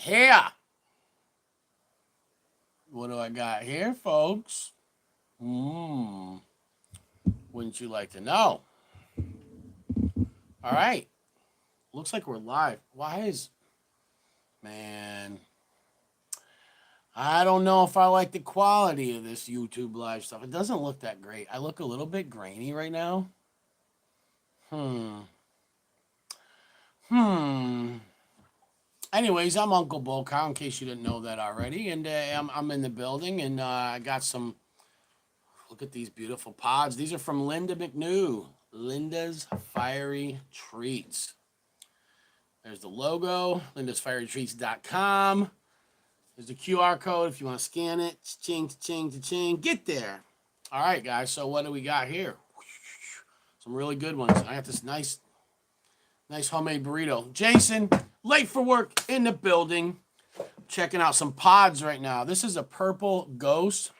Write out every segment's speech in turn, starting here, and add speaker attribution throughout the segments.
Speaker 1: here? What do I got here, folks? Mmm. Wouldn't you like to know? All right. Looks like we're live. Why is. Man. I don't know if I like the quality of this YouTube live stuff. It doesn't look that great. I look a little bit grainy right now. Hmm. Hmm. Anyways, I'm Uncle BULLCOW, in case you didn't know that already. And I'm in the building, and I got some. Look at these beautiful pods. These are from Linda McNew. Linda's Fiery Treats. There's the logo, lindasfierytreats.com. There's the QR code if you want to scan it. Ching, ching, ching. Get there. All right, guys. So what do we got here? Some really good ones. I got this nice homemade burrito. Jason, late for work in the building. Checking out some pods right now. This is a purple ghost.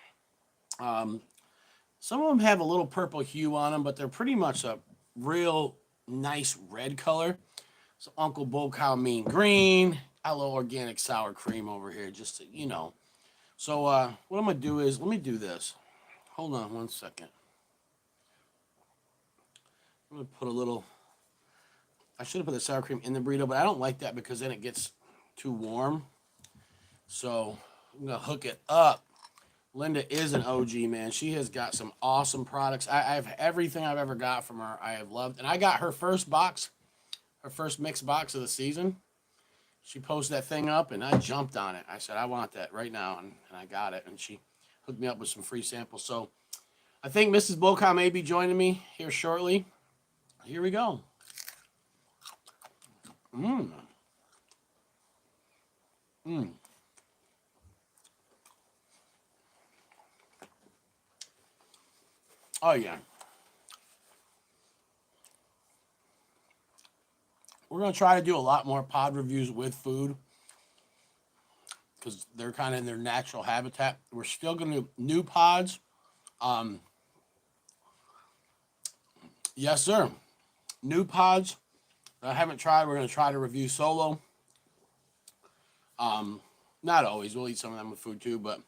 Speaker 1: Some of them have a little purple hue on them, but they're pretty much a real nice red color. So Uncle BULLCOW mean green. Got a little organic sour cream over here, just to, you know. So what I'm gonna do is let me do this. Hold on one second. I'm gonna put a little. I should have put the sour cream in the burrito, but I don't like that because then it gets too warm. So I'm gonna hook it up. Linda is an OG, man. She has got some awesome products. I have everything I've ever got from her. I have loved, and I got her first box, her first mixed box of the season. She posted that thing up, and I jumped on it. I said, I want that right now, and I got it. And she hooked me up with some free samples. So I think Mrs. BULLCOW may be joining me here shortly. Here we go. Mmm. Mmm. Oh, yeah. We're going to try to do a lot more pod reviews with food because they're kind of in their natural habitat. We're still going to do new pods. Um, yes, sir. New pods that I haven't tried. We're going to try to review solo. Not always. We'll eat some of them with food too, but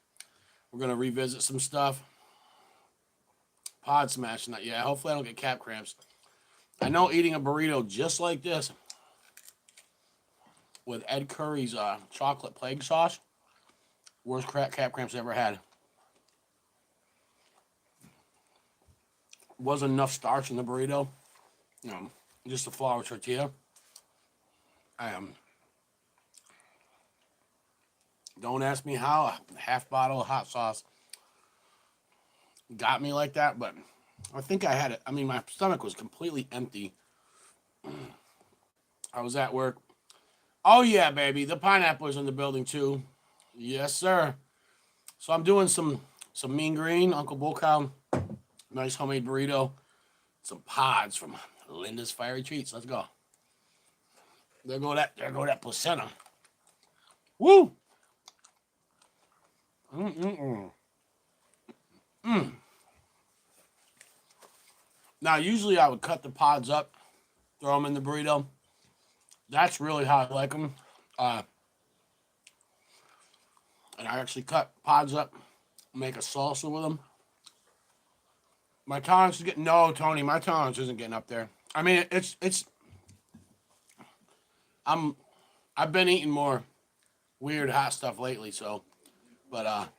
Speaker 1: we're going to revisit some stuff. Pod smashing that. Yeah, hopefully I don't get cap cramps. I know eating a burrito just like this with Ed Curry's chocolate plague sauce, worst cap cramps I ever had. Wasn't enough starch in the burrito. You know, just a flour tortilla. Don't ask me how a half bottle of hot sauce got me like that, but I think I had it. I mean, my stomach was completely empty. I was at work. Oh yeah, baby, the pineapple is in the building too. Yes, sir. So I'm doing some mean green, Uncle BULLCOW, nice homemade burrito, some pods from Linda's Fiery Treats. Let's go. There go that placenta. Woo! Mm-mm-mm. Mm. Now, usually I would cut the pods up, throw them in the burrito. That's really how I like them. And I actually cut pods up, make a salsa with them. My tolerance is getting no, Tony. My tolerance isn't getting up there. I mean, it's. I'm. I've been eating more weird hot stuff lately, so, but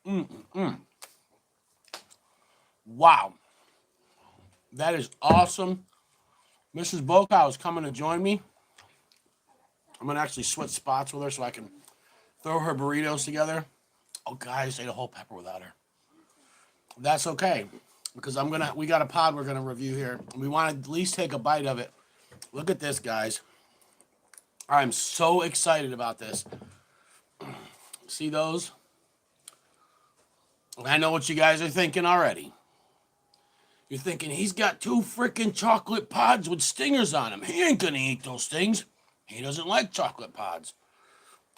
Speaker 1: mm, mm. Wow, that is awesome. Mrs. BULLCOW is coming to join me. I'm gonna actually switch spots with her so I can throw her burritos together. Oh, guys, ate a whole pepper without her. That's okay because we got a pod we're gonna review here. We want to at least take a bite of it. Look at this, guys. I'm so excited about this. See those? I know what you guys are thinking already. You're thinking he's got two freaking chocolate pods with stingers on him. He ain't gonna eat those things. He doesn't like chocolate pods.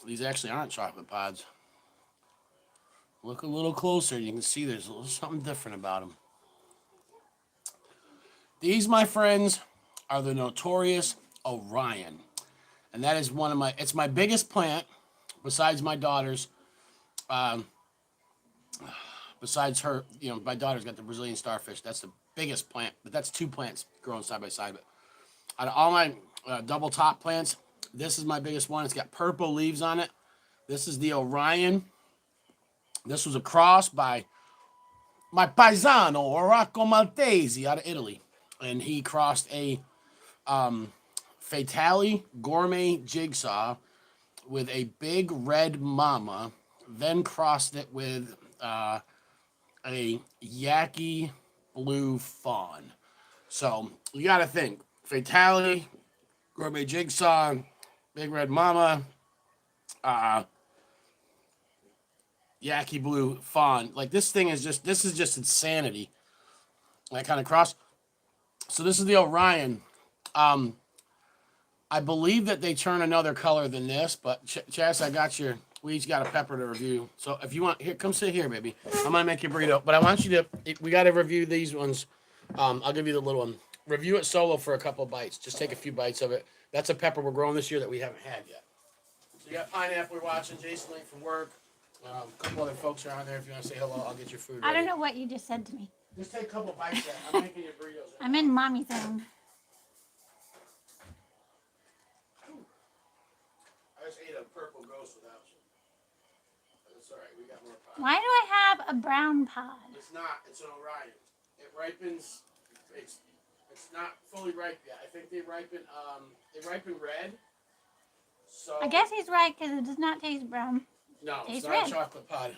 Speaker 1: These actually aren't chocolate pods. Look a little closer. You can see there's a little something different about them. These, my friends, are the notorious Orion. and that is one of my. It's my biggest plant, besides my daughter's. Um, Besides her, my daughter's got the Brazilian starfish. That's the biggest plant, but that's two plants growing side by side. But out of all my double top plants, this is my biggest one. It's got purple leaves on it. This is the Orion. This was a cross by my paisano, Rocco Maltese, out of Italy. And he crossed a Fatale gourmet jigsaw with a big red mama, then crossed it with a yaki blue fawn. So you got to think Fatale, gourmet jigsaw, big red mama, uh, yaki blue fawn. Like this is just insanity. That kind of cross. So this is the Orion. I believe that they turn another color than this, but Chas, I got your. We each got a pepper to review. So if you want, here, come sit here, baby. I'm gonna make you a burrito, but I want you to. We got to review these ones. I'll give you the little one. Review it solo for a couple bites. Just take a few bites of it. That's a pepper we're growing this year that we haven't had yet. So you got pineapple. We're watching. Jason late from work. A couple other folks are on there. If you want to say hello, I'll get your food ready.
Speaker 2: I don't know what you just said to me.
Speaker 1: Just take a couple bites. I'm making your burritos.
Speaker 2: I'm in mommy zone.
Speaker 1: I just ate a purple ghost without you. That's all right. We got more pie.
Speaker 2: Why do I have a brown pod?
Speaker 1: It's not. It's an Orion. It ripens. It's not fully ripe yet. I think they ripen. They ripen red. So
Speaker 2: I guess he's right because it does not taste brown.
Speaker 1: no, it's
Speaker 2: tastes
Speaker 1: not
Speaker 2: red.
Speaker 1: a chocolate pod.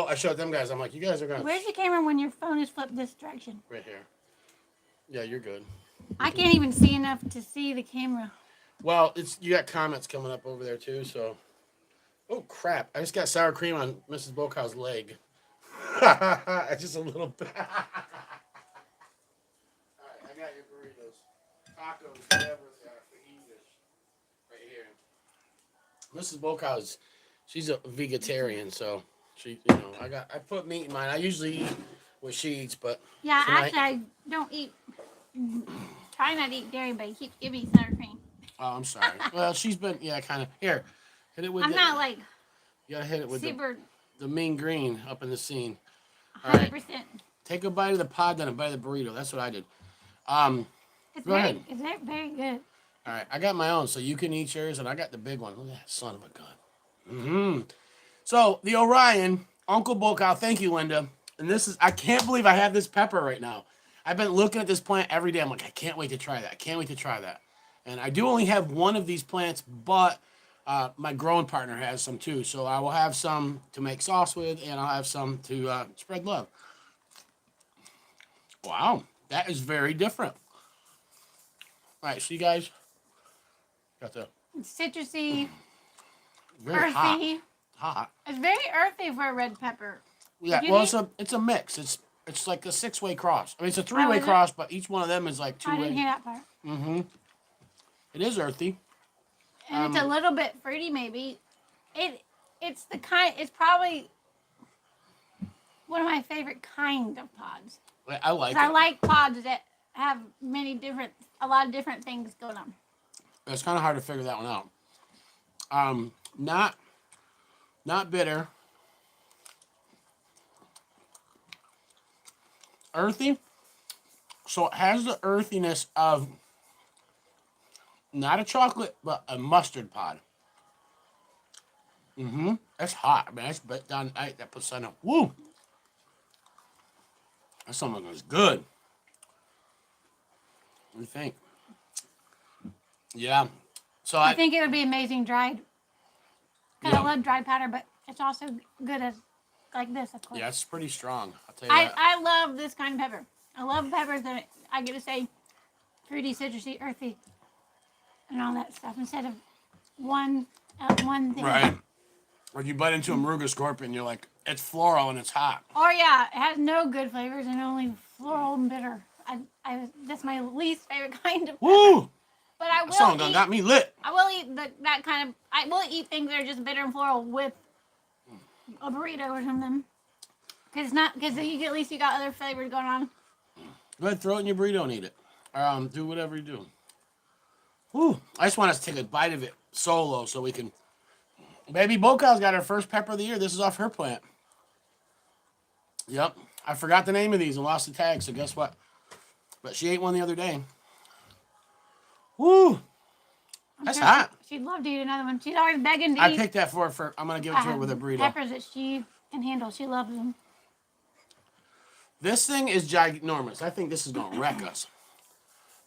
Speaker 1: I showed them guys. I'm like, you guys are gonna.
Speaker 2: Where's your camera when your phone is flipped this direction?
Speaker 1: Right here. Yeah, you're good.
Speaker 2: I can't even see enough to see the camera.
Speaker 1: Well, you got comments coming up over there too. So, oh crap! I just got sour cream on Mrs. BULLCOWS' leg. Just a little bit. All right, I got your burritos, tacos, whatever they are, fajitas, right here. Mrs. BULLCOWS, she's a vegetarian, so she, I put meat in mine. I usually eat what she eats, but
Speaker 2: Yeah,
Speaker 1: tonight,
Speaker 2: actually, I don't eat. Try not to eat dairy, but he keeps giving me sour cream.
Speaker 1: oh, I'm sorry. Well, she's been, kind of. Here, hit it with.
Speaker 2: I'm not like
Speaker 1: You gotta hit it with
Speaker 2: super
Speaker 1: the mean green up in the scene.
Speaker 2: 100%.
Speaker 1: Take a bite of the pod, then a bite of the burrito. That's what I did.
Speaker 2: It's
Speaker 1: Go ahead.
Speaker 2: It's very good.
Speaker 1: All right, I got my own, so you can eat yours, and I got the big one. Look at that son of a gun. So the Orion, Uncle BULLCOW. Thank you, Linda. And I can't believe I have this pepper right now. I've been looking at this plant every day. I'm like, I can't wait to try that. I can't wait to try that. And I do only have one of these plants, but my growing partner has some too. So I will have some to make sauce with, and I'll have some to spread love. Wow, that is very different. All right, so you guys got the
Speaker 2: It's citrusy,
Speaker 1: very
Speaker 2: earthy.
Speaker 1: hot.
Speaker 2: It's very earthy for a red pepper.
Speaker 1: Yeah,
Speaker 2: You
Speaker 1: well,
Speaker 2: think-
Speaker 1: it's a mix. It's like a 6-way cross. I mean, it's a 3-way
Speaker 2: is it?
Speaker 1: cross, but each one of them is like
Speaker 2: I didn't
Speaker 1: 2-way.
Speaker 2: hear that part.
Speaker 1: It is earthy.
Speaker 2: And it's a little bit fruity, maybe. It's probably one of my favorite kind of pods.
Speaker 1: I like it.
Speaker 2: I like pods that have a lot of different things going on.
Speaker 1: It's kind of hard to figure that one out. Not bitter. Earthy. So it has the earthiness of not a chocolate, but a mustard pod. That's hot, man. That's bet down. That puts on up. Woo. That something is good. What do you think? Yeah. So
Speaker 2: I think it would be amazing dried. Because
Speaker 1: Yeah.
Speaker 2: I love dried powder, but it's also good as like this, of course.
Speaker 1: Yeah, it's pretty strong. I'll tell you that.
Speaker 2: I love this kind of pepper. I love peppers that I get to say fruity, citrusy, earthy, and all that stuff instead of one thing.
Speaker 1: Right. Or you bite into a Maruga scorpion, you're like, it's floral and it's hot.
Speaker 2: Or yeah, it has no good flavors and only floral and bitter. That's my least favorite kind of pepper.
Speaker 1: Woo!
Speaker 2: But I
Speaker 1: That song
Speaker 2: will eat.
Speaker 1: got me lit.
Speaker 2: I will eat that kind of. I will eat things that are just bitter and floral with a burrito or something. Because at least you got other flavors going on.
Speaker 1: Go ahead, throw it in your burrito and eat it. Do whatever you do. Ooh, I just want us to take a bite of it solo so we can. Baby BULLCOWS got her first pepper of the year. This is off her plant. Yep. I forgot the name of these and lost the tag, so guess what? But she ate one the other day. Woo! That's hot.
Speaker 2: She'd love to eat another one. She's always begging to eat.
Speaker 1: I picked that for her. I'm going to give it to her with a burrito.
Speaker 2: Peppers that she can handle. She loves them.
Speaker 1: This thing is ginormous. I think this is going to wreck us.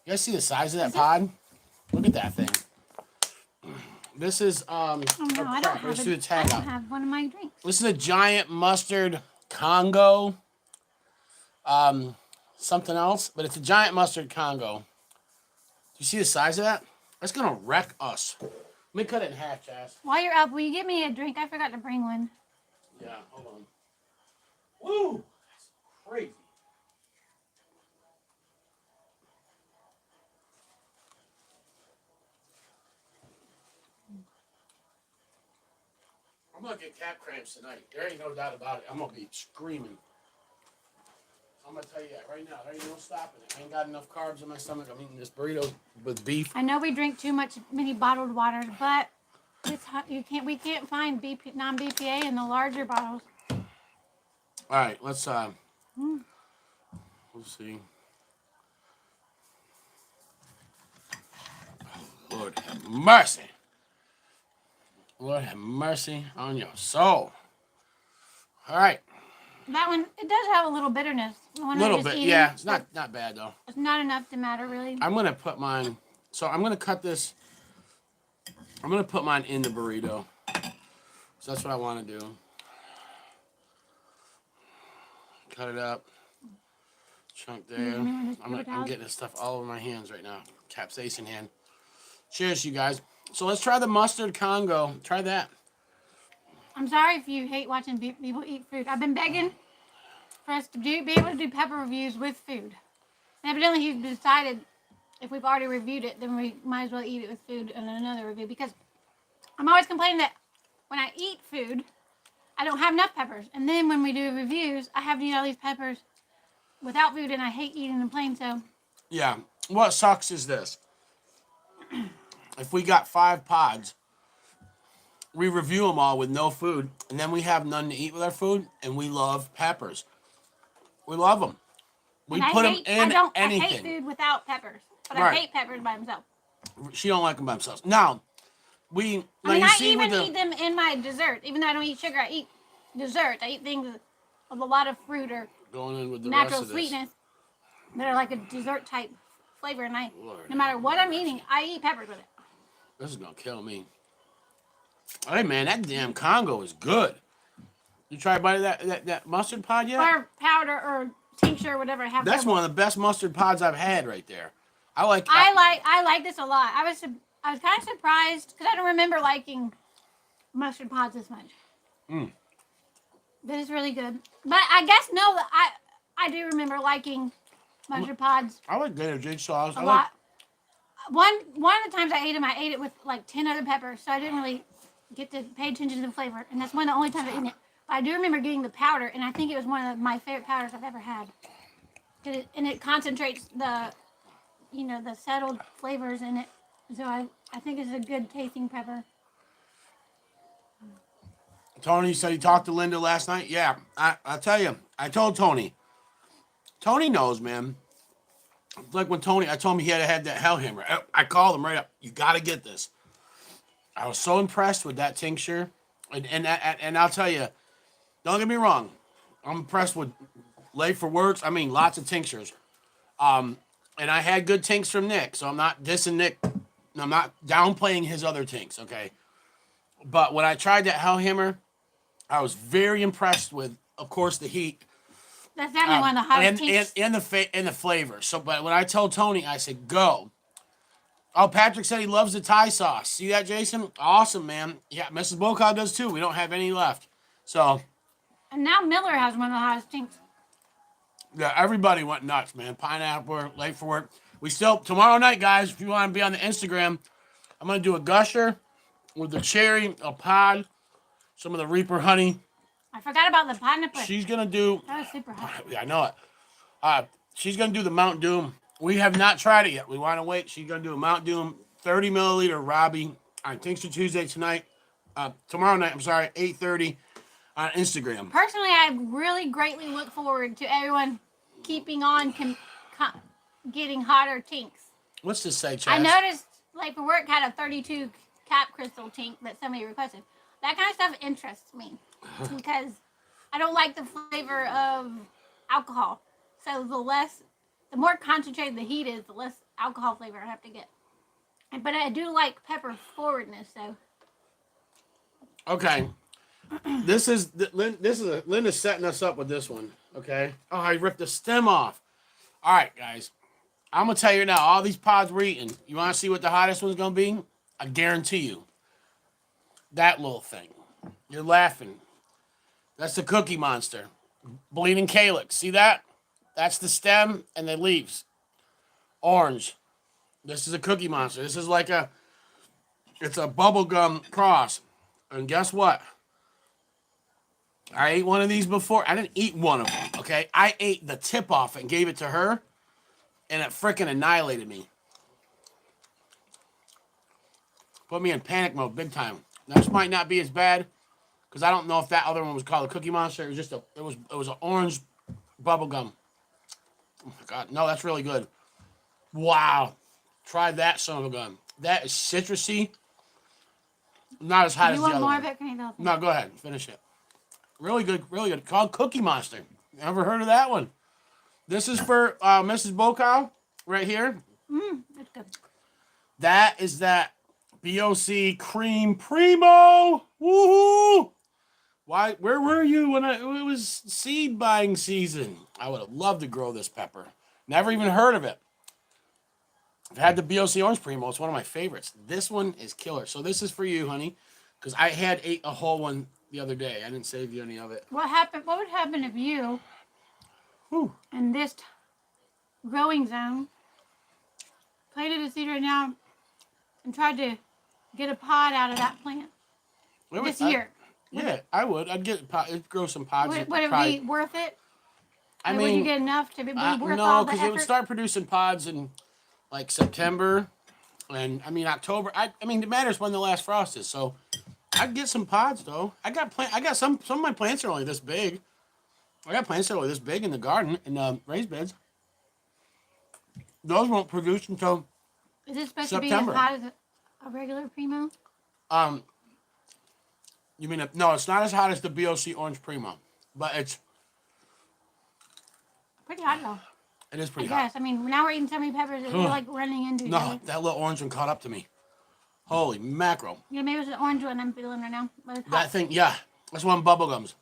Speaker 1: You guys see the size of that pod? Look at that thing. This is,
Speaker 2: oh, no, I don't
Speaker 1: let's do the tag
Speaker 2: I don't
Speaker 1: out.
Speaker 2: have one of my drinks.
Speaker 1: This is a giant mustard Congo. Something else, but it's a giant mustard Congo. Do you see the size of that? That's going to wreck us. Let me cut it in half, Chaz.
Speaker 2: While you're up, will you give me a drink? I forgot to bring one.
Speaker 1: Yeah, hold on. Woo! That's crazy. I'm going to get cat cramps tonight. There ain't no doubt about it. I'm going to be screaming. I'm going to tell you that right now. There ain't no stopping it. I ain't got enough carbs in my stomach. I'm eating this burrito with beef.
Speaker 2: I know we drink too many bottled waters, but it's hot. We can't find non-BPA in the larger bottles.
Speaker 1: All right, let's see. Lord have mercy. Lord have mercy on your soul. All right.
Speaker 2: That one, it does have a little bitterness. The one
Speaker 1: A little
Speaker 2: I'm just
Speaker 1: bit,
Speaker 2: eating,
Speaker 1: yeah. It's not bad though.
Speaker 2: It's not enough to matter really.
Speaker 1: I'm gonna put mine. So I'm gonna cut this. I'm gonna put mine in the burrito. So that's what I want to do. Cut it up. Chunk there. I'm getting this stuff all over my hands right now. Capsaicin hand. Cheers, you guys. So let's try the mustard Congo. Try that.
Speaker 2: I'm sorry if you hate watching people eat food. I've been begging for us to be able to do pepper reviews with food. And evidently he's decided if we've already reviewed it, then we might as well eat it with food in another review. Because I'm always complaining that when I eat food, I don't have enough peppers. And then when we do reviews, I have to eat all these peppers without food, and I hate eating them plain, so.
Speaker 1: Yeah. What sucks is this. If we got 5 pods, we review them all with no food, and then we have none to eat with our food, and we love peppers. We love them. We put them in anything.
Speaker 2: I hate food without peppers, but
Speaker 1: Right.
Speaker 2: I hate peppers by themselves.
Speaker 1: She don't like them by themselves. Now, I
Speaker 2: even eat them in my dessert. Even though I don't eat sugar, I eat dessert. I eat things with a lot of fruit or
Speaker 1: going in with the
Speaker 2: natural
Speaker 1: rest of this.
Speaker 2: sweetness that are like a dessert type flavor. And
Speaker 1: Lord.
Speaker 2: no matter what I'm eating, I eat peppers with it.
Speaker 1: This is gonna kill me. Hey man, that damn Congo is good. You try a bite of that mustard pod yet?
Speaker 2: Or powder or tincture or whatever I have.
Speaker 1: That's one of the best mustard pods I've had right there. I like
Speaker 2: this a lot. I was kind of surprised because I don't remember liking mustard pods this much. But it's really good. But I guess no, I do remember liking mustard pods
Speaker 1: I like gator jigsaws.
Speaker 2: a lot. One of the times I ate it with like 10 other peppers, so I didn't really get to pay attention to the flavor. And that's one of the only times I ate it. But I do remember getting the powder, and I think it was one of my favorite powders I've ever had. It concentrates the settled flavors in it. So I think it's a good tasting pepper.
Speaker 1: Tony said he talked to Linda last night. Yeah, I'll tell you. I told Tony. Tony knows, man. It's like when I told him he had to have that hellhammer. I called him right up. You got to get this. I was so impressed with that tincture. And I'll tell you, don't get me wrong. I'm impressed with Late for Works. I mean, lots of tinctures. And I had good tinks from Nick, so I'm not dissing Nick. I'm not downplaying his other tinks, okay? But when I tried that hellhammer, I was very impressed with, of course, the heat.
Speaker 2: That's definitely one of the hottest tinks.
Speaker 1: And the flavor. So, but when I told Tony, I said, go. Oh, Patrick said he loves the Thai sauce. See that, Jason? Awesome, man. Yeah, Mrs. BULLCOWS does too. We don't have any left. So.
Speaker 2: And now Miller has one of the hottest tinks.
Speaker 1: Yeah, everybody went nuts, man. Pineapple, Late for Work. We still, tomorrow night, guys, if you want to be on the Instagram, I'm going to do a gusher with the cherry, a pod, some of the Reaper honey.
Speaker 2: I forgot about the pineapple.
Speaker 1: She's going to do.
Speaker 2: That was super hot.
Speaker 1: Yeah, I know it. She's going to do the Mount Doom. We have not tried it yet. We want to wait. She's going to do a Mount Doom 30 milliliter Robbie on Tincture Tuesday tonight. Tomorrow night, I'm sorry, 8:30 on Instagram.
Speaker 2: Personally, I really greatly look forward to everyone keeping on getting hotter tinks.
Speaker 1: What's this say, Chaz?
Speaker 2: I noticed, like, for work had a 32 cap crystal tink that somebody requested. That kind of stuff interests me because I don't like the flavor of alcohol. So the more concentrated the heat is, the less alcohol flavor I have to get. But I do like pepper forwardness, so.
Speaker 1: Okay. Linda's setting us up with this one. Okay. Oh, I ripped the stem off. All right, guys. I'm gonna tell you now. All these pods we're eating. You want to see what the hottest one's gonna be? I guarantee you. That little thing. You're laughing. That's the Cookie Monster. Bleeding calyx. See that? That's the stem and the leaves. Orange. This is a Cookie Monster. This is like it's a bubblegum cross. And guess what? I ate one of these before. I didn't eat one of them, okay? I ate the tip off and gave it to her, and it freaking annihilated me. Put me in panic mode big time. This might not be as bad, because I don't know if that other one was called a Cookie Monster. It was just it was an orange bubble gum. Oh my God, no, that's really good. Wow, try that son of a gun. That is citrusy. Not as hot as the other one.
Speaker 2: You want more of it? Can you go?
Speaker 1: No, go ahead, finish it. Really good, really good. Called Cookie Monster. Never heard of that one. This is for Mrs. BULLCOW right here.
Speaker 2: That's good.
Speaker 1: That is that BOC Cream Primo. Woohoo! Why? Where were you when it was seed buying season? I would have loved to grow this pepper. Never even heard of it. I've had the BOC Orange Primo. It's one of my favorites. This one is killer. So this is for you, honey, because I had ate a whole one the other day. I didn't save you any of it.
Speaker 2: What would happen if you, in this growing zone, planted a seed right now and tried to get a pod out of that plant this year?
Speaker 1: Yeah, I would. I'd grow some pods.
Speaker 2: Would it be worth it?
Speaker 1: I
Speaker 2: mean, would you get enough to be worth all the effort?
Speaker 1: No, because it would start producing pods in like September, and I mean October. I mean, it matters when the last frost is. So I'd get some pods though. I got some of my plants are only this big. I got plants that are only this big in the garden in raised beds. Those won't produce until
Speaker 2: Is it supposed
Speaker 1: September.
Speaker 2: to be as hot as a regular Primo?
Speaker 1: You mean no? It's not as hot as the BOC Orange Primo, but it's
Speaker 2: pretty hot though.
Speaker 1: It is pretty
Speaker 2: I guess.
Speaker 1: hot.
Speaker 2: I mean, now we're eating so many peppers that we're like running into each other.
Speaker 1: No, that little orange one caught up to me. Holy mackerel!
Speaker 2: Yeah, maybe it's the orange one I'm feeling right now. But it's hot.
Speaker 1: That thing, yeah, that's one bubblegums.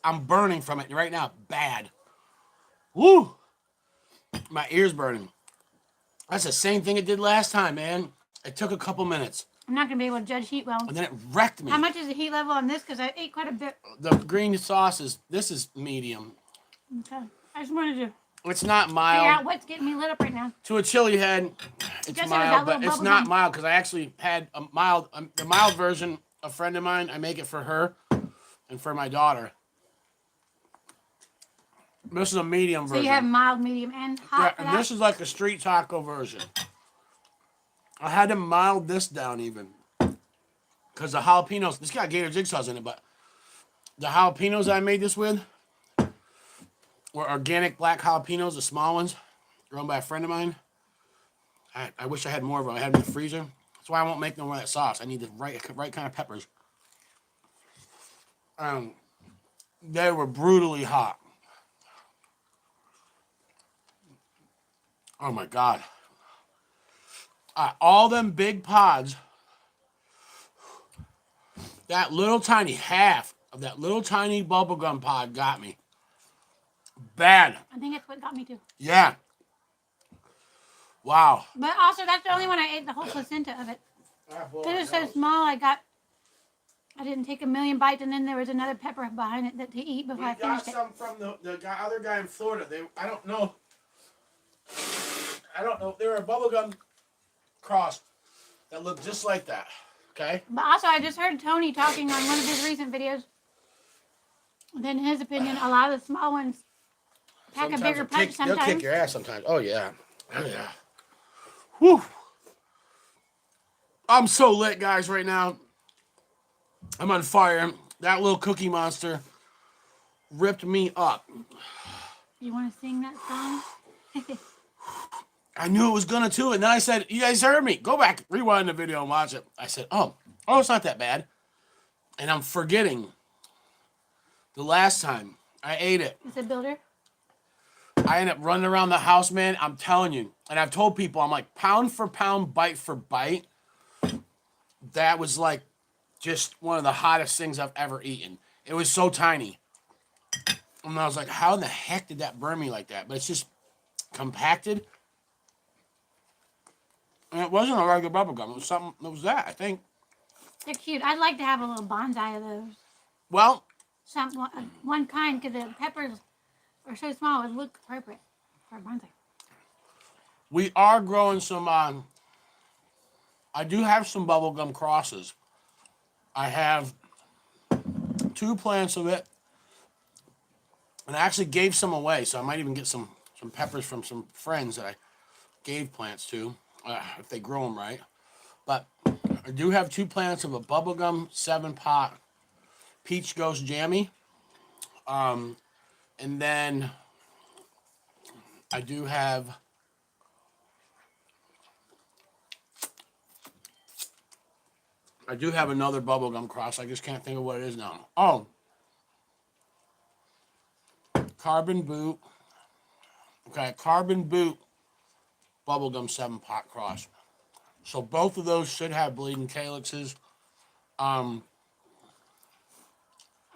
Speaker 1: I'm burning from it right now. Bad. Woo! My ear's burning. That's the same thing it did last time, man. It took a couple minutes.
Speaker 2: I'm not going to be able to judge heat well.
Speaker 1: And then it wrecked me.
Speaker 2: How much is the heat level on this? Because I ate quite a bit.
Speaker 1: The green sauce this is medium.
Speaker 2: Okay. I just wanted to
Speaker 1: It's not mild.
Speaker 2: figure out what's getting me lit up right now.
Speaker 1: To a chili head, it's
Speaker 2: Guess it was
Speaker 1: mild,
Speaker 2: that
Speaker 1: but
Speaker 2: little
Speaker 1: it's
Speaker 2: bubble
Speaker 1: not
Speaker 2: gum.
Speaker 1: mild because I actually had the mild version. A friend of mine, I make it for her and for my daughter. This is a medium version.
Speaker 2: So you have mild, medium, and hot for
Speaker 1: and
Speaker 2: that?
Speaker 1: this is like a street taco version. I had to mild this down even. Because the jalapenos, this got gator jigsaws in it, but the jalapenos I made this with were organic black jalapenos, the small ones, grown by a friend of mine. I wish I had more of them. I had them in the freezer. That's why I won't make no more of that sauce. I need the right kind of peppers. They were brutally hot. Oh my God. All them big pods, that little tiny half of that little tiny bubblegum pod got me. Bad.
Speaker 2: I think that's what got me too.
Speaker 1: Yeah. Wow.
Speaker 2: But also, that's the only one I ate the whole placenta of it. Because it was so small, I didn't take a million bites, and then there was another pepper behind it to eat before I finished it.
Speaker 1: Some from the other guy in Florida. I don't know. They were a bubblegum cross that looked just like that. Okay?
Speaker 2: But also, I just heard Tony talking on one of his recent videos. Then, in his opinion, a lot of the small ones pack a bigger punch
Speaker 1: They'll
Speaker 2: sometimes.
Speaker 1: kick your ass sometimes. Oh, yeah. Oh, yeah. Whew. I'm so lit, guys, right now. I'm on fire. That little Cookie Monster ripped me up.
Speaker 2: You want to sing that song?
Speaker 1: I knew it was gonna too, and then I said, "You guys heard me. Go back, rewind the video, and watch it." I said, "Oh, it's not that bad," and I'm forgetting the last time I ate it.
Speaker 2: It's a builder.
Speaker 1: I ended up running around the house, man. I'm telling you, and I've told people, I'm like, pound for pound, bite for bite. That was like just one of the hottest things I've ever eaten. It was so tiny, and I was like, "How in the heck did that burn me like that?" But it's just compacted. And it wasn't a regular bubble gum. It was something. It was that, I think.
Speaker 2: They're cute. I'd like to have a little bonsai of those.
Speaker 1: Well,
Speaker 2: One kind, because the peppers are so small, it would look appropriate for a bonsai.
Speaker 1: we are growing some. I do have some bubblegum crosses. I have 2 plants of it, and I actually gave some away. So I might even get some peppers from some friends that I gave plants to, if they grow them right. But I do have 2 plants of a bubblegum 7-pot peach ghost jammy. And then I do have another bubblegum cross. I just can't think of what it is now. Oh, Carbon Boot. Okay, Carbon Boot bubblegum 7-pot cross. So both of those should have bleeding calyxes.
Speaker 2: And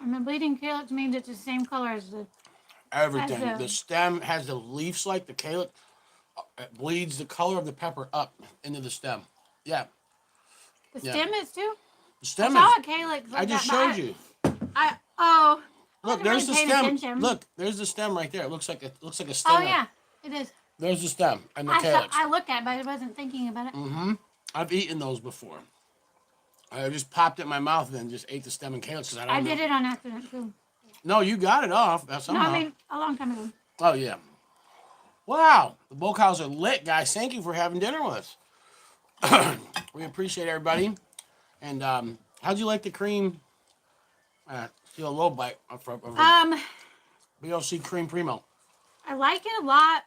Speaker 2: the bleeding calyx means it's the same color as the...
Speaker 1: Everything.
Speaker 2: As
Speaker 1: The stem has the leaves like the calyx. It bleeds the color of the pepper up into the stem. Yeah.
Speaker 2: The stem is too?
Speaker 1: The stem
Speaker 2: I saw
Speaker 1: is.
Speaker 2: a calyx like
Speaker 1: I just
Speaker 2: that,
Speaker 1: showed you.
Speaker 2: Oh.
Speaker 1: Look,
Speaker 2: I wasn't
Speaker 1: there's the
Speaker 2: really paying
Speaker 1: stem.
Speaker 2: attention.
Speaker 1: Look, there's the stem right there. It looks like a stem.
Speaker 2: Oh, yeah. It is.
Speaker 1: There's the stem and the calyx.
Speaker 2: I looked at it, but I wasn't thinking about it.
Speaker 1: Mm-hmm. I've eaten those before. I just popped it in my mouth and then just ate the stem and calyx because I
Speaker 2: I did it on accident, too.
Speaker 1: No, you got it off. Somehow.
Speaker 2: No, I mean, a long time ago.
Speaker 1: Oh, yeah. Wow. The BULLCOWS are lit, guys. Thank you for having dinner with us. We appreciate everybody. And how'd you like the cream? Feel a little bite of BLC Cream Primo.
Speaker 2: I like it a lot.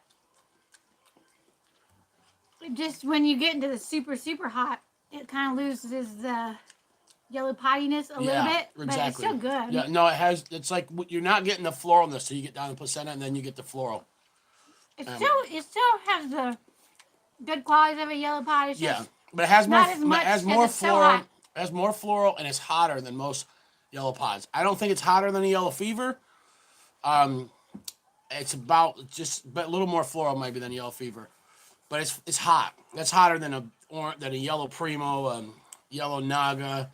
Speaker 2: Just when you get into the super, super hot, it kind of loses the yellow pottiness a little bit.
Speaker 1: Exactly.
Speaker 2: But it's still good.
Speaker 1: Yeah, no, it's like you're not getting the floralness, so you get down to placenta and then you get the floral.
Speaker 2: It still has the good qualities of a yellow pot. It's just
Speaker 1: but it has more.
Speaker 2: not as much
Speaker 1: It has
Speaker 2: 'cause
Speaker 1: more
Speaker 2: it's so
Speaker 1: floral.
Speaker 2: hot.
Speaker 1: It has more floral and it's hotter than most yellow pods. I don't think it's hotter than a yellow fever. It's about just a little more floral maybe than yellow fever, but it's hot. That's hotter than a yellow primo, yellow naga,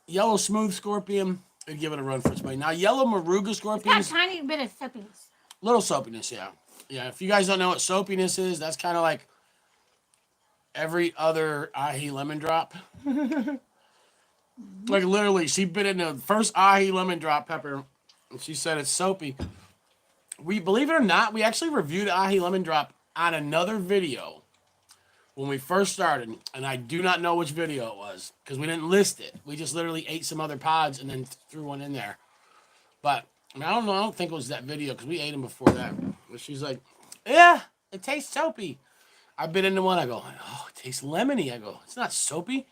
Speaker 1: yellow smooth scorpion. I'd give it a run for its money. Now yellow maruga
Speaker 2: It's got
Speaker 1: scorpions,
Speaker 2: a tiny bit of soapiness.
Speaker 1: little soapiness, yeah. If you guys don't know what soapiness is, that's kind of like every other ahi lemon drop. Like literally, she bit in the first ahi lemon drop pepper, and she said it's soapy. We believe it or not, we actually reviewed ahi lemon drop on another video when we first started, and I do not know which video it was because we didn't list it. We just literally ate some other pods and then threw one in there. But I don't know. I don't think it was that video because we ate them before that. But she's like, "Yeah, it tastes soapy." I bit into one. I go, "Oh, it tastes lemony." I go, "It's not soapy.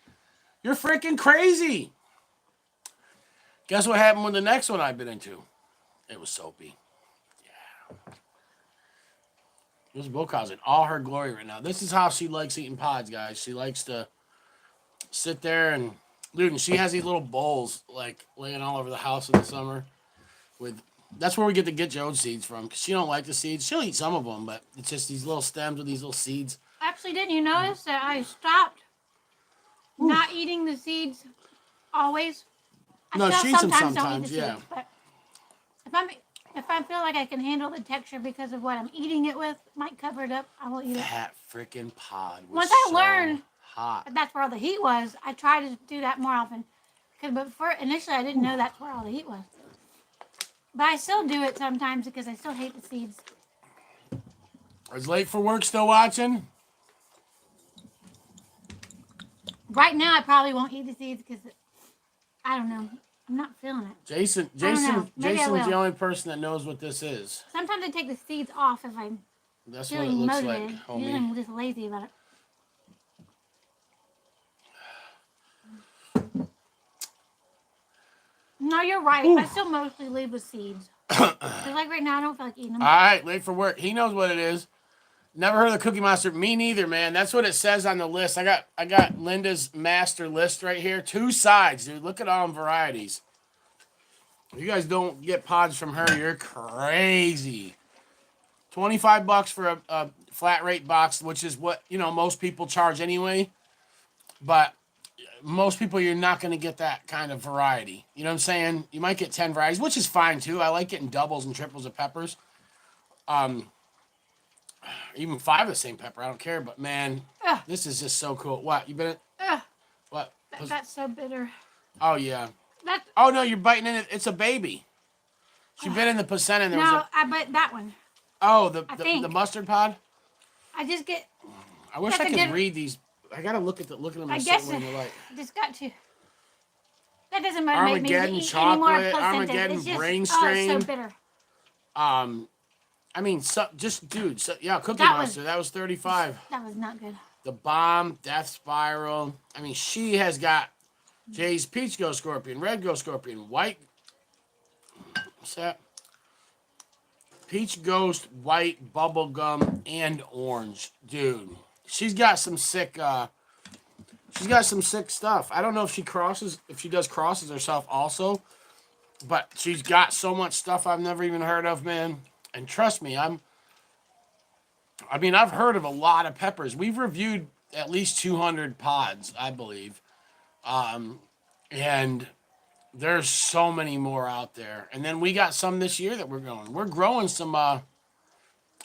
Speaker 1: You're freaking crazy." Guess what happened with the next one I bit into? It was soapy. Yeah. This is BULLCOWS in all her glory right now. This is how she likes eating pods, guys. She likes to sit there and, dude, and she has these little bowls like laying all over the house in the summer. That's where we get the Get Jones seeds from because she don't like the seeds. She'll eat some of them, but it's just these little stems with these little seeds.
Speaker 2: Actually, didn't you notice that I stopped not eating the seeds always?
Speaker 1: No, she eats them
Speaker 2: don't eat
Speaker 1: sometimes,
Speaker 2: the
Speaker 1: yeah.
Speaker 2: seeds, but if I feel like I can handle the texture because of what I'm eating it with, might cover it up, I will eat it.
Speaker 1: That freaking pod was
Speaker 2: Once I
Speaker 1: so
Speaker 2: learned
Speaker 1: hot.
Speaker 2: that that's where all the heat was, I try to do that more often. But initially, I didn't know that's where all the heat was. But I still do it sometimes because I still hate the seeds.
Speaker 1: Is Late for Work still watching?
Speaker 2: Right now, I probably won't eat the seeds because I don't know. I'm not feeling it.
Speaker 1: Jason's the only person that knows what this is.
Speaker 2: Sometimes I take the seeds off if I'm
Speaker 1: That's what it
Speaker 2: feeling
Speaker 1: looks
Speaker 2: motivated.
Speaker 1: like, homie.
Speaker 2: Usually I'm just lazy about it. No, you're right.
Speaker 1: Ooh.
Speaker 2: I still mostly leave with seeds. Because like right now, I don't feel like eating them.
Speaker 1: All right, late for work. He knows what it is. Never heard of the Cookie Monster. Me neither, man. That's what it says on the list. I got Linda's master list right here. 2 sides, dude. Look at all them varieties. If you guys don't get pods from her, you're crazy. $25 for a flat rate box, which is what, most people charge anyway. But most people, you're not going to get that kind of variety. You know what I'm saying? You might get 10 varieties, which is fine too. I like getting doubles and triples of peppers. Even 5 of the same pepper. I don't care. But man, this is just so cool. What? You been? What?
Speaker 2: That's so bitter.
Speaker 1: Oh yeah.
Speaker 2: That's.
Speaker 1: Oh no, you're biting in it. It's a baby. She bit in the placenta. And there was
Speaker 2: I bite that one.
Speaker 1: Oh, the mustard pod.
Speaker 2: I just get.
Speaker 1: I wish I could read these. I gotta look at them.
Speaker 2: I guess I just got to. That doesn't motivate me to
Speaker 1: Armageddon
Speaker 2: eat
Speaker 1: chocolate,
Speaker 2: any more
Speaker 1: Armageddon
Speaker 2: it's just,
Speaker 1: brain
Speaker 2: it's
Speaker 1: strain.
Speaker 2: so bitter.
Speaker 1: I mean, Cookie
Speaker 2: That
Speaker 1: Monster. That was $35.
Speaker 2: That was not good.
Speaker 1: The Bomb, Death Spiral. I mean, she has got Jay's Peach Ghost Scorpion, Red Ghost Scorpion, White. What's that? Peach Ghost, White, Bubblegum, and Orange. Dude, she's got some sick. She's got some sick stuff. I don't know if she does crosses herself also, but she's got so much stuff I've never even heard of, man. And trust me, I've heard of a lot of peppers. We've reviewed at least 200 pods, I believe. And there's so many more out there. And then we got some this year that we're growing. We're growing some,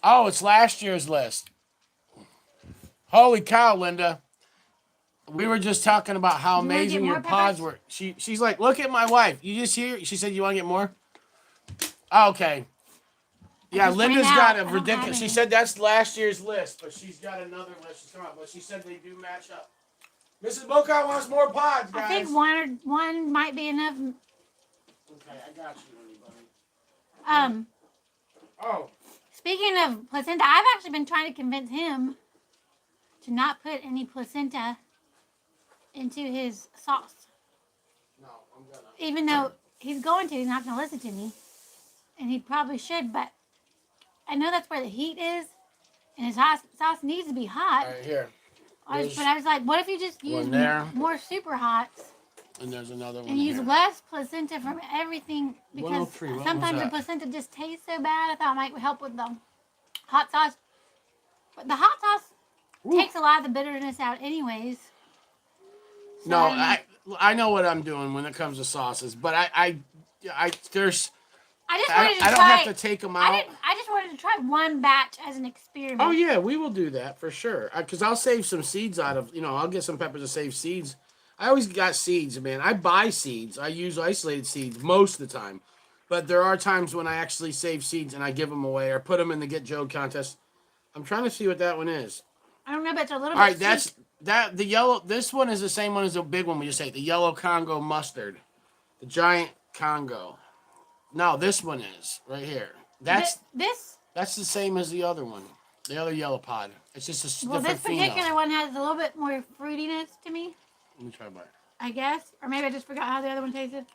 Speaker 1: it's last year's list. Holy cow, Linda. We were just talking about how amazing your pods were. She's like, look at my wife. You just hear? She said, you want to get more? Oh, okay. Yeah, Linda's got a ridiculous. She said that's last year's list, but she's got another list she's coming up. But she said they do match up. Mrs. BULLCOWS wants more pods, guys.
Speaker 2: I think one might be enough.
Speaker 1: Okay, I got you, buddy. Oh.
Speaker 2: Speaking of placenta, I've actually been trying to convince him to not put any placenta into his sauce.
Speaker 1: No, I'm gonna.
Speaker 2: Even though he's going to, he's not going to listen to me. And he probably should, but I know that's where the heat is, and his sauce needs to be hot.
Speaker 1: Right here.
Speaker 2: But I was like, what if you just use more super hots?
Speaker 1: And there's another one.
Speaker 2: And use less placenta from everything, because sometimes the
Speaker 1: that?
Speaker 2: placenta just tastes so bad. I thought it might help with the hot sauce. But the hot sauce takes a lot of the bitterness out anyways. So
Speaker 1: no, I know what I'm doing when it comes to sauces, but I don't have to take them out.
Speaker 2: I just wanted to try one batch as an experiment.
Speaker 1: Oh yeah, we will do that for sure. Because I'll save some seeds out of, I'll get some peppers to save seeds. I always got seeds, man. I buy seeds. I use isolated seeds most of the time. But there are times when I actually save seeds and I give them away or put them in the Get Joe contest. I'm trying to see what that one is.
Speaker 2: I don't know, but it's a little bit.
Speaker 1: All right, the yellow. This one is the same one as the big one we just ate. The yellow Congo mustard, the giant Congo. No, this one is right here. That's the same as the other one, the other yellow pod. It's just a different
Speaker 2: this particular one has a little bit more fruitiness to me.
Speaker 1: Let me try mine.
Speaker 2: I guess, or maybe I just forgot how the other one tasted.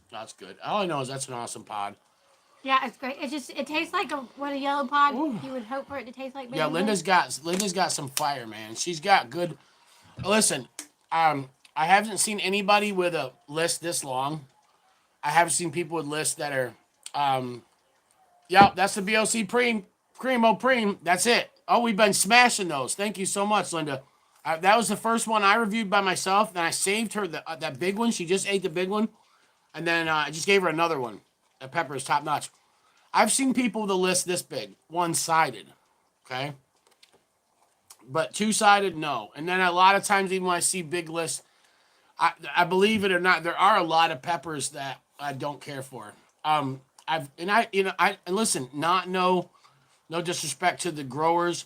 Speaker 1: That's good. All I know is that's an awesome pod.
Speaker 2: Yeah, it's great. It tastes like what a yellow pod you would hope for it to taste like.
Speaker 1: Yeah, Linda's got some fire, man. She's got good. Listen, I haven't seen anybody with a list this long. I have seen people with lists that are, that's the BOC Primo Preem. That's it. Oh, we've been smashing those. Thank you so much, Linda. That was the first one I reviewed by myself. Then I saved her that big one. She just ate the big one. And then I just gave her another one. That pepper is top notch. I've seen people with a list this big, one-sided, okay? But two-sided, no. And then a lot of times, even when I see big lists, I believe it or not, there are a lot of peppers that I don't care for. And listen, no disrespect to the growers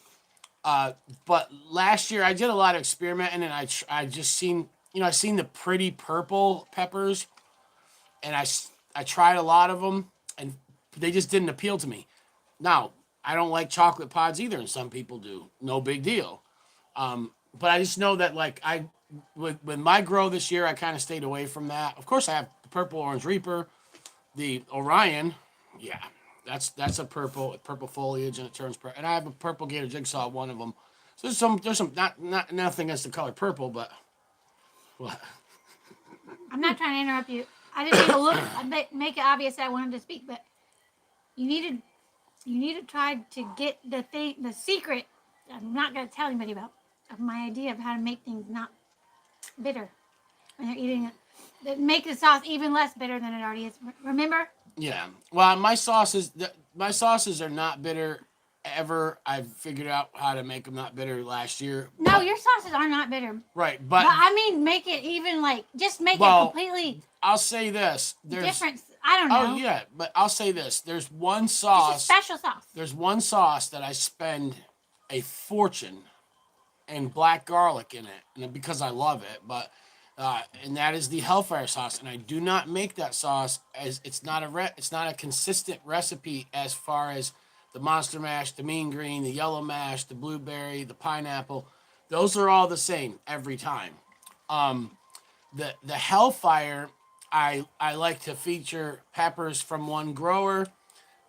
Speaker 1: But last year I did a lot of experimenting, and I just seen, I seen the pretty purple peppers, and I tried a lot of them, and they just didn't appeal to me. Now, I don't like chocolate pods either, and some people do. No big deal. But I just know that, like, with my grow this year, I kind of stayed away from that. Of course, I have the purple orange reaper, the Orion. Yeah, that's a purple foliage, and it turns purple. And I have a purple gator jigsaw, one of them. So there's some not nothing against the color purple, but what?
Speaker 2: I'm not trying to interrupt you. I didn't mean to look make it obvious that I wanted to speak, but you needed you need to try to get the secret. I'm not gonna tell anybody about of my idea of how to make things not bitter when you're eating it. That make the sauce even less bitter than it already is. Remember?
Speaker 1: Yeah. Well, my sauces are not bitter ever. I figured out how to make them not bitter last year.
Speaker 2: No, your sauces are not bitter.
Speaker 1: Right,
Speaker 2: But
Speaker 1: but
Speaker 2: I mean, make it even like just make it
Speaker 1: well,
Speaker 2: completely
Speaker 1: I'll say this.
Speaker 2: different. I don't know.
Speaker 1: Oh yeah, but I'll say this. There's one
Speaker 2: It's a
Speaker 1: sauce.
Speaker 2: special sauce.
Speaker 1: There's one sauce that I spend a fortune and black garlic in it, and because I love it. But and that is the Hellfire sauce, and I do not make that sauce as it's not a consistent recipe as far as the monster mash, the mean green, the yellow mash, the blueberry, the pineapple. Those are all the same every time. The Hellfire, I like to feature peppers from one grower,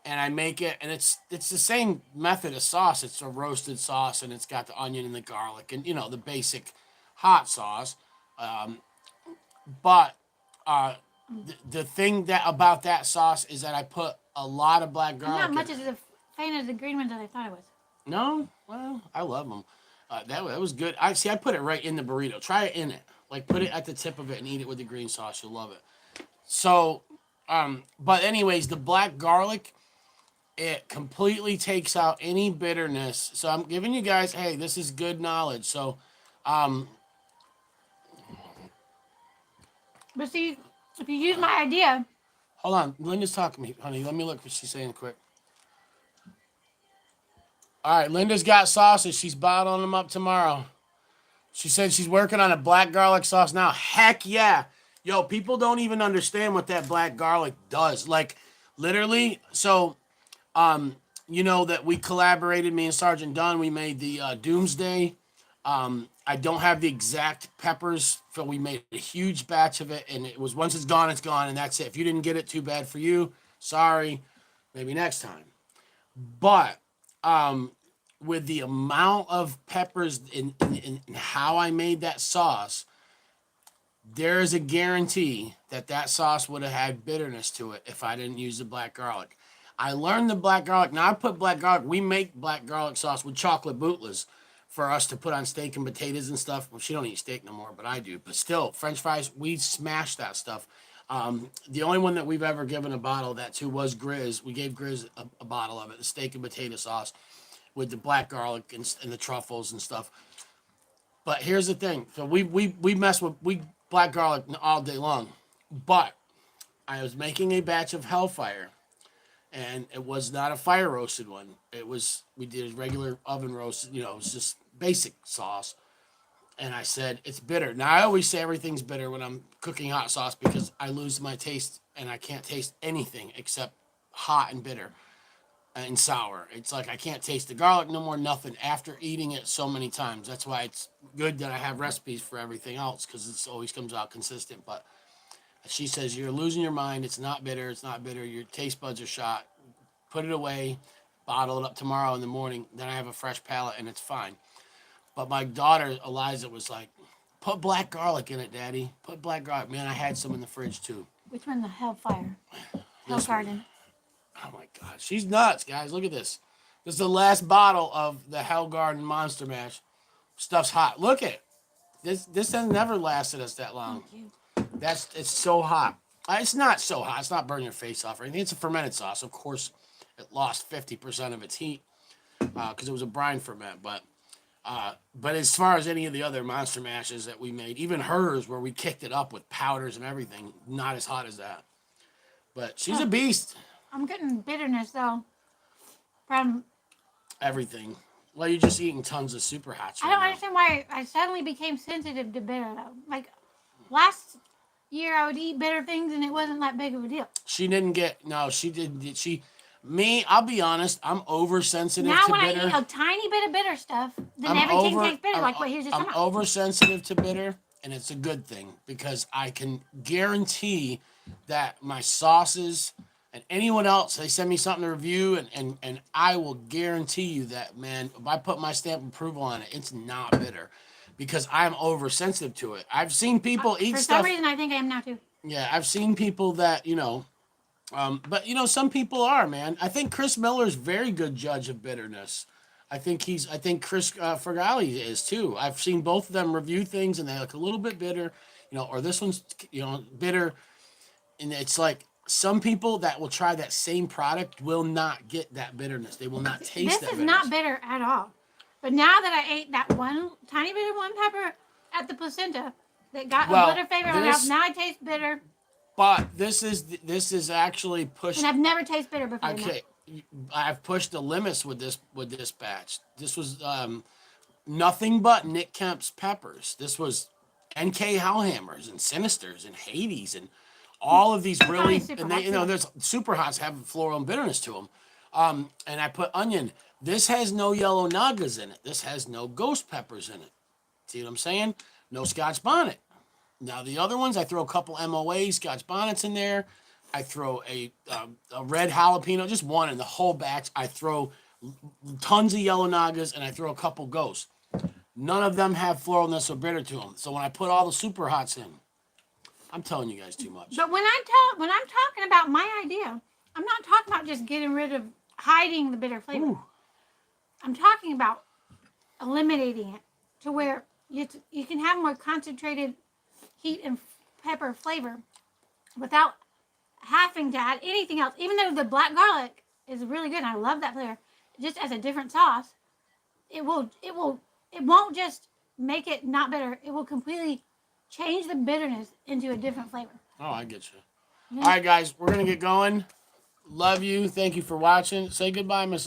Speaker 1: and I make it, and it's the same method of sauce. It's a roasted sauce, and it's got the onion and the garlic, and the basic hot sauce. But the thing that about that sauce is that I put a lot of black
Speaker 2: I'm
Speaker 1: garlic.
Speaker 2: not much as a fan of the green ones as I thought I was.
Speaker 1: No, well, I love them. That was good. I see. I put it right in the burrito. Try it in it. Like put it at the tip of it and eat it with the green sauce. You'll love it. So, but anyways, the black garlic, it completely takes out any bitterness. So I'm giving you guys, hey, this is good knowledge. So,
Speaker 2: But see, if you use my idea,
Speaker 1: hold on. Linda's talking to me, honey. Let me look what she's saying quick. All right, Linda's got sauces. She's bottling them up tomorrow. She said she's working on a black garlic sauce now. Heck yeah. Yo, people don't even understand what that black garlic does. Like, literally, so, that we collaborated, me and Sergeant Dunn, we made the Doomsday. I don't have the exact peppers, so we made a huge batch of it, and it was once it's gone, and that's it. If you didn't get it, too bad for you. Sorry. Maybe next time. But with the amount of peppers in how I made that sauce, there is a guarantee that sauce would have had bitterness to it if I didn't use the black garlic. I learned the black garlic. Now I put black garlic. We make black garlic sauce with chocolate bootless for us to put on steak and potatoes and stuff. Well, she don't eat steak no more, but I do. But still, French fries, we smash that stuff. The only one that we've ever given a bottle of that to was Grizz. We gave Grizz a bottle of it, the steak and potato sauce with the black garlic and the truffles and stuff. But here's the thing. So we mess with black garlic all day long. But I was making a batch of Hellfire, and it was not a fire roasted one. We did a regular oven roast. It was just basic sauce. And I said, it's bitter. Now, I always say everything's bitter when I'm cooking hot sauce because I lose my taste and I can't taste anything except hot and bitter and sour. It's like I can't taste the garlic no more, nothing, after eating it so many times. That's why it's good that I have recipes for everything else because it always comes out consistent. But she says, you're losing your mind. It's not bitter. It's not bitter. Your taste buds are shot. Put it away. Bottle it up tomorrow in the morning. Then I have a fresh palate and it's fine. But my daughter, Eliza, was like, put black garlic in it, Daddy. Put black garlic. Man, I had some in the fridge, too.
Speaker 2: which one's the Hellfire?
Speaker 1: This
Speaker 2: Hellgarden.
Speaker 1: Oh, my God. She's nuts, guys. Look at this. This is the last bottle of the Hellgarden Monster Mash. Stuff's hot. Look at it. This has never lasted us that long. It's so hot. It's not so hot. It's not burning your face off or anything. It's a fermented sauce. Of course, it lost 50% of its heat because it was a brine ferment. But as far as any of the other Monster Mashes that we made, even hers where we kicked it up with powders and everything, not as hot as that. But she's a beast.
Speaker 2: I'm getting bitterness though from
Speaker 1: Everything. Well, you're just eating tons of super hots.
Speaker 2: I
Speaker 1: Right
Speaker 2: don't
Speaker 1: now.
Speaker 2: understand why I suddenly became sensitive to bitter though. Like last year, I would eat bitter things and it wasn't that big of a deal.
Speaker 1: She didn't get no. She didn't. She, me. I'll be honest. I'm oversensitive
Speaker 2: Now
Speaker 1: to
Speaker 2: when I
Speaker 1: bitter.
Speaker 2: eat a tiny bit of bitter stuff, then
Speaker 1: I'm
Speaker 2: everything
Speaker 1: over.
Speaker 2: tastes bitter. Like what he was just
Speaker 1: I'm
Speaker 2: talking about.
Speaker 1: oversensitive to bitter, and it's a good thing because I can guarantee that my sauces and anyone else they send me something to review, and I will guarantee you that, man, if I put my stamp of approval on it, it's not bitter because I'm oversensitive to it. I've seen people eat
Speaker 2: For
Speaker 1: stuff.
Speaker 2: some reason, I think I am now too.
Speaker 1: Yeah, I've seen people that but some people are, man. I think Chris Miller's very good judge of bitterness. I think Chris Fergali is too. I've seen both of them review things and they look a little bit bitter, or this one's bitter, and it's like some people that will try that same product will not get that bitterness. They will not taste
Speaker 2: This
Speaker 1: that
Speaker 2: is
Speaker 1: bitterness.
Speaker 2: not bitter at all. But now that I ate that one tiny bit of one pepper at the placenta that got a bitter flavor in my mouth, now I taste bitter.
Speaker 1: But this is actually pushed.
Speaker 2: And I've never tasted bitter before.
Speaker 1: Okay, I've pushed the limits with this batch. This was nothing but Nick Kemp's peppers. This was NK Hellhammers and Sinisters and Hades and all of these really, and they, there's super hots have floral and bitterness to them. And I put onion. This has no yellow nagas in it. This has no ghost peppers in it. See what I'm saying? No Scotch bonnet. Now the other ones, I throw a couple MOA Scotch bonnets in there. I throw a red jalapeno, just one in the whole batch. I throw tons of yellow nagas, and I throw a couple ghosts. None of them have floralness or bitter to them. So when I put all the super hots in, I'm telling you guys too much.
Speaker 2: But when I'm talking about my idea, I'm not talking about just getting rid of hiding the bitter flavor.
Speaker 1: Ooh.
Speaker 2: I'm talking about eliminating it to where you can have more concentrated heat and pepper flavor without having to add anything else. Even though the black garlic is really good, and I love that flavor, just as a different sauce, it won't just make it not bitter. It will completely change the bitterness into a different flavor.
Speaker 1: Oh, I get you. All right, guys, we're gonna get going. Love you. Thank you for watching. Say goodbye, Mrs.